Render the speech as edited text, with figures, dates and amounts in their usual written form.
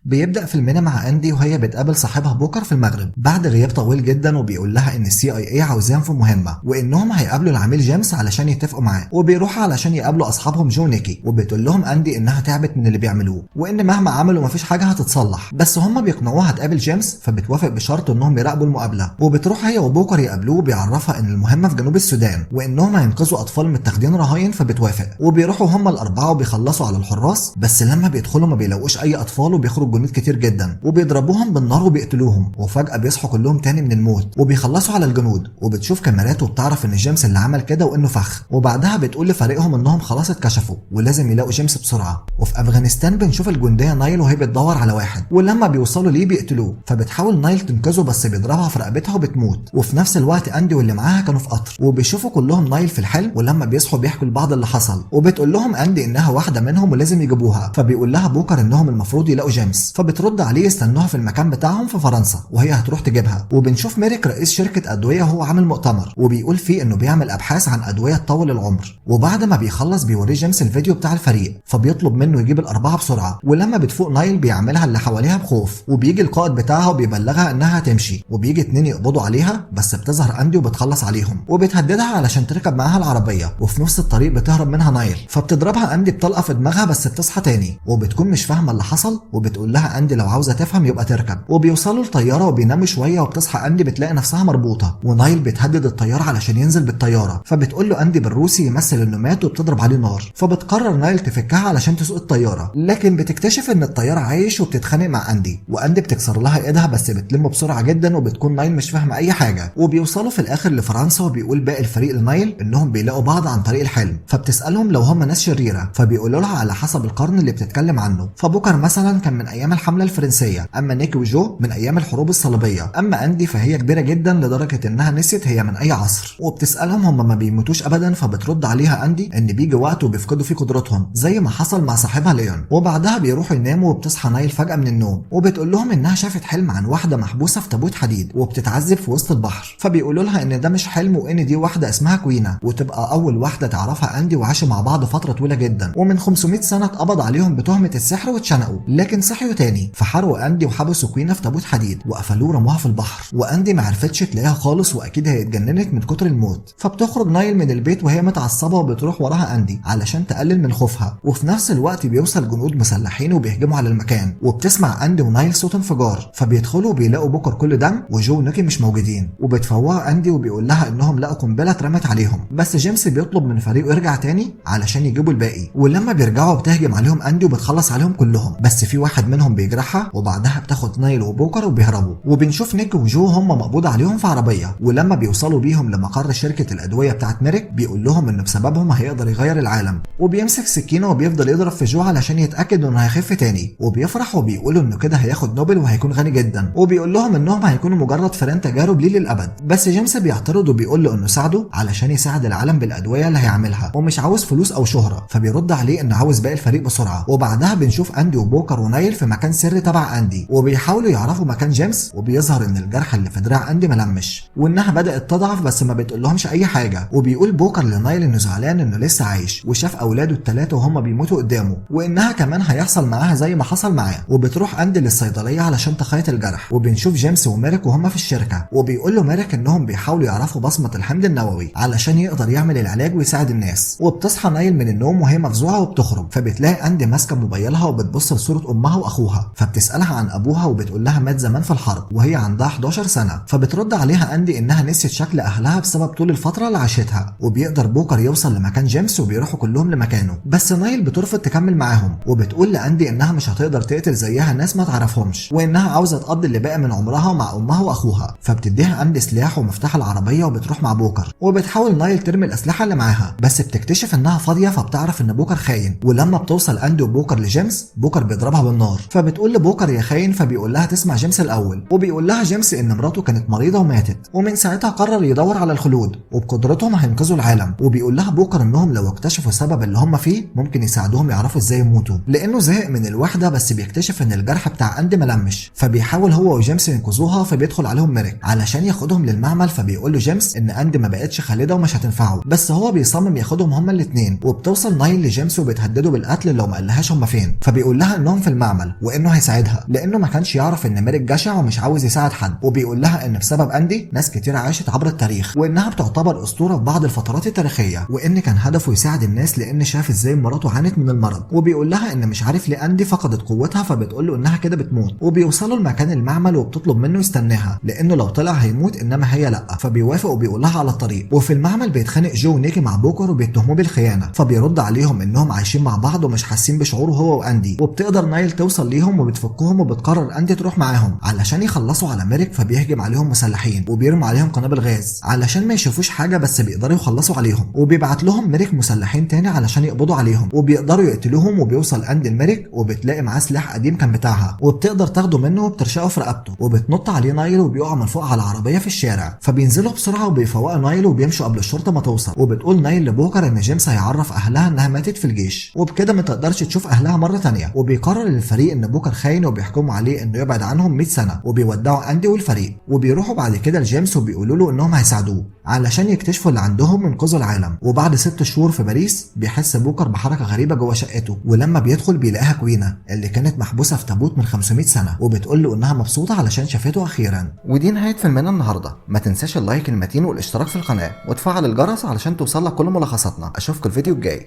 بيبدأ فيلمنا مع أندي وهي بتقابل صاحبها بوكر في المغرب بعد غياب طويل جدا، وبيقول لها ان CIA عاوزاهم في مهمة وانهم هيقابلوا العميل جيمس علشان يتفقوا معاه، وبيروحوا علشان يقابلوا اصحابهم جو ونيكي، وبتقول لهم أندي انها تعبت من اللي بيعملوه وان مهما عملوا مفيش حاجة هتتصلح، بس هم بيقنعوها تقابل جيمس فبتوافق بشرط انهم يراقبوا المقابلة، وبتروح هي وبوكر يقابلوه وبيعرفها ان المهمة في جنوب السودان وانهم هينقذوا اطفال متاخدين رهاين، فبتوافق وبيروحوا هم الاربعة وبيخلصوا على الحراس، بس لما بيدخلوا ما بيلاقوش اي اطفال وبيخرج جنود كتير جدا وبيضربوهم بالنار وبيقتلوهم، وفجأة بيصحوا كلهم تاني من الموت وبيخلصوا على الجنود، وبتشوف كاميرات وبتعرف ان جيمس اللي عمل كده وانه فخ، وبعدها بتقول لفريقهم انهم خلاص اتكشفوا ولازم يلاقوا جيمس بسرعة. وفي افغانستان بنشوف الجندية نايل وهي بتدور على واحد، ولما بيوصلوا ليه بيقتلوه، فبتحاول نايل تنقذه بس بيضربها في رقبتها وبتموت. وفي نفس الوقت أندي واللي معاها كانوا في قطر وبيشوفوا كلهم نايل في الحلم، ولما بيصحوا بيحكوا لبعض اللي حصل، وبتقول لهم أندي انها واحدة منهم ولازم يجيبوها، فبيقول لها بوكر انهم المفروض يلاقوا جيمس، فبترد عليه يستنوها في المكان بتاعهم في فرنسا وهي هتروح تجيبها. وبنشوف ميريك رئيس شركة أدوية وهو عامل مؤتمر وبيقول فيه انه بيعمل ابحاث عن أدوية تطول العمر، وبعد ما بيخلص بيوريه جيمس الفيديو بتاع الفريق، فبيطلب منه يجيب الأربعة بسرعة، ولما بتفوق نايل بيعملها اللي حواليها بخوف، وبيجي القائد بتاعها وبيبلغها انها هتمشي، وبيجي اتنين يقبضوا عليها بس بتظهر أندي وبتخلص عليهم وبتهددها علشان تركب معاها العربية، وفي نص الطريق بتهرب منها نايل، فبتضربها أندي بطلقة في دماغها بس بتصحى تاني وبتكون مش فاهمة اللي حصل، وبتقول لها أندي لو عاوزة تفهم يبقى تركب، وبيوصلوا الطيارة وبيناموا شوية وبتصحى أندي بتلاقي نفسها مربوطة، ونايل بتهدد الطيارة علشان ينزل بالطيارة، فبتقول له أندي بالروسي يمثل انه مات وبتضرب عليه نار، فبتقرر نايل تفكها علشان تسوق الطيارة، لكن بتكتشف ان الطيارة عايش وبتتخانق مع أندي، وأندي بتكسر لها ايدها بس بتلمه بسرعة جدا، وبتكون نايل مش فاهمة اي حاجة، وبيوصلوا في الاخر لفرنسا، وبيقول باقي الفريق لنايل انهم بيلاقوا بعض عن طريق الحلم، فبتسألهم لو هم ناس شريرة، فبيقولوا لها على حسب القرن اللي بتتكلم عنه، فبوكر مثلا كان من ايام الحملة الفرنسية، اما نيكي وجو من ايام الحروب الصليبية، اما أندي فهي كبيرة جدا لدرجة انها نسيت هي من اي عصر، وبتسألهم هم ما بيموتوش ابدا، فبترد عليها أندي ان بيجي وقت وبيفقدوا فيه قدراتهم زي ما حصل مع صاحبها ليون، وبعدها بيروحوا يناموا، وبتصحى نايل فجأة من النوم وبتقول لهم انها شافت حلم عن واحدة محبوسة في تابوت حديد وبتتعذب في وسط البحر، فبيقولوا لها ان ده مش حلم وان دي واحدة اسمها كوينا، وتبقى اول واحدة تعرفها أندي، وعاشوا مع بعض فترة طويلة جدا، ومن 500 سنة اتقبض عليهم بتهمة السحر واتشنقوا، لكن صحيوا تاني، فحرقوا أندي وحبسوا كوينا في تابوت حديد وقفلوه رموها في البحر، وأندي ما عرفتش تلاقيها خالص واكيد هي اتجننت من كتر الموت، فبتخرج نايل من البيت وهي متعصبة وبتروح وراها أندي علشان تقلل من خوفها، وفي نفس الوقت بيوصل جنود مسلحين وبيهجموا على المكان، وبتسمع أندي ونايل صوت انفجار، فبيدخلوا وبيلاقوا بوكر كل دم وجو ونيكي مش موجودين، وبتفوقها أندي وبيقول لها انهم لقوا قنبله اترمت عليهم، بس جيمس بيطلب من فريقه يرجع تاني علشان يجيبوا الباقي، ولما بيرجعوا بتهجم عليهم أندي وبتخلص عليهم كلهم، بس في واحد منهم بيجرحها، وبعدها بتاخد نايل وبوكر وبيهربوا، وبنشوف نيك وجو هم مقبوض عليهم في عربيه، ولما بيوصلوا بيهم لمقر شركه الادويه بتاعت ميريك بيقول لهم ان بسببهم هيقدر يغير العالم، وبيمسك سكينه وبيفضل يضرب في جو علشان يتاكد انه هيخف تاني، وبيفرح وبيقولوا انه كده هياخد نوبل وهيكون غني جدا، وبيقول لهم انهم هيكونوا مجرد فران تجارب ليه للابد، بس جيمس بيعترض وبيقول له انه ساعده علشان يساعد العالم بالادويه اللي هيعملها ومش عاوز فلوس او شهره، فبيرد عليه انه عاوز باقي الفريق بسرعه، وبعدها بنشوف أندي وبوكر ونايل في مكان سري تبع أندي وبيحاولوا يعرفوا مكان جيمس، وبيظهر ان الجرح اللي في دراع أندي ملمش وانها بدات تضعف، بس ما بتقولهمش اي حاجه، وبيقول بوكر لنايل انه زعلان انه لسه عايش وشاف اولاده الثلاثه وهم بيموتوا قدامه، وانها كمان هيحصل معاها زي ما حصل معاه، وبتروح أندي للصيدليه علشان تخيط الجرح، وبنشوف جيمس وميريك وهم في الشركه، وبيقول له ميريك انهم بيحاولوا يعرفوا بصمه الحمض النووي علشان يقدر يعمل العلاج ويساعد الناس، وبتصحى نايل من النوم وهي مفزوعه وبتخرج، فبتلاقي أندي ماسكه موبايلها وبتبص لصوره امها واخوها، فبتسالها عن ابوها وبتقول لها مات زمان في الحرب وهي عندها 11 سنه، فبترد عليها أندي انها نسيت شكل اهلها بسبب طول الفتره اللي عاشتها، وبيقدر بوكر يوصل لمكان جيمس وبيروحوا كلهم لمكانه، بس نايل بترفض تكمل معاهم، وبتقول لأندي انها مش هتقدر تقتل زيها ناس ما تعرفهمش، وانها عاوزه تقضي اللي باقي من عمرها مع امها واخوها، فبتديها أندي سلاح ومفتاح العربيه وبتروح مع بوكر، وبتحاول نايل ترمي الاسلحه اللي معاها بس بتكتشف انها فاضيه، فبتعرف ان بوكر خاين، ولما بتوصل أندي وبوكر لجيمس بوكر بيضربها بالنار، فبتقول لبوكر يا خاين، فبيقول لها تسمع جيمس الاول، وبيقول لها جيمس ان مراته كانت مريضه وماتت، ومن ساعتها قرر يدور على الخلود وبقدرتهم هينقذوا العالم، وبيقول لها بوكر انهم لو اكتشفوا السبب اللي هم فيه ممكن يساعدوهم يعرفوا ازاي يموتوا، لانه زهق من الوحده، بس بيكتشف ان الجرح بتاع أندي ملمش، فبيحاول هو وجيمس ينقذوها، فبيدخل عليهم ميريك علشان ياخدهم للمعمل، فبيقول له جيمس ان أندي ما بقتش خالده ومش هتنفعه، بس هو بيصمم ياخدهم هما الاثنين، وبتوصل نايل لجيمس وبتهدده بالقتل لو ما قالهاش هما فين، فبيقول لها انهم في المعمل، وانه هيساعدها، لانه ما كانش يعرف ان ميريك جشع ومش عاوز يساعد حد. وبيقول لها ان بسبب اندي ناس كتير عاشت عبر التاريخ، وانها بتعتبر اسطوره في بعض الفترات التاريخيه، وان كان هدفه يساعد الناس لان شاف ازاي مراته عانت من المرض. وبيقول لها ان مش عارف ليه اندي فقدت قوتها، فبتقول له انها كده بتموت. وبيوصلوا لمكان المعمل وبتطلب منه يستناها لانه لو طلع هيموت انما هي لا، فبيوافق وبيقول لها على الطريق. وفي المعمل بيتخانق جو ونيكي مع بوكر وبيتهموه بالخيانه، فبيرد عليهم انهم عايشين مع بعض ومش حاسين بشعوره هو واندي. وبتقدر نايل توصل ليهم وبتفكهم، وبتقرر اندي تروح معاهم علشان يخلصوا على ميريك، فبيهجم عليهم مسلحين وبيرموا عليهم قنابل غاز علشان ما يشوفوش حاجه، بس بيقدروا يخلصوا عليهم. وبيبعت لهم ميريك مسلحين تاني علشان يقبضوا عليهم، وبيقدروا يقتلوهم. وبيوصل اندي لميريك وبتلاقي معاه سلاح قديم كان بتاعها، وبتقدر تاخده منه وبترشقه في رقبته، وبتنط عليه نايل وبيقع من فوق على العربيه في الشارع. فبينزلوا بسرعه وبيفوقوا نايل وبيمشوا قبل الشرطه ما توصل. وبتقول نايل لبوكر ان جيمس هيعرف اهلها انها ماتت في الجيش، وبكده ما تقدرش تشوف اهلها مره تانيه. وبيقرر الفريق ان بوكر خاين وبيحكموا عليه انه يبعد عنهم 100 سنه، وبيودعوا اندي والفريق. وبيروحوا بعد كده لجيمس وبيقولوا له انهم هيساعدوه علشان يكتشفوا اللي عندهم وينقذوا العالم. وبعد 6 شهور في باريس بيحس بوكر بحركه غريبه جوه شقته، ولما بيدخل بيلاقيها كوينه اللي كانت محبوسه في تابوت من 500 سنه، وبتقول له انها مبسوطه علشان شافته اخيرا. ودي نهايه فيلمنا النهارده. ما تنساش اللايك المتين والاشتراك في القناه وتفعل الجرس علشان توصلك كل ملخصاتنا. اشوفكم الفيديو الجاي.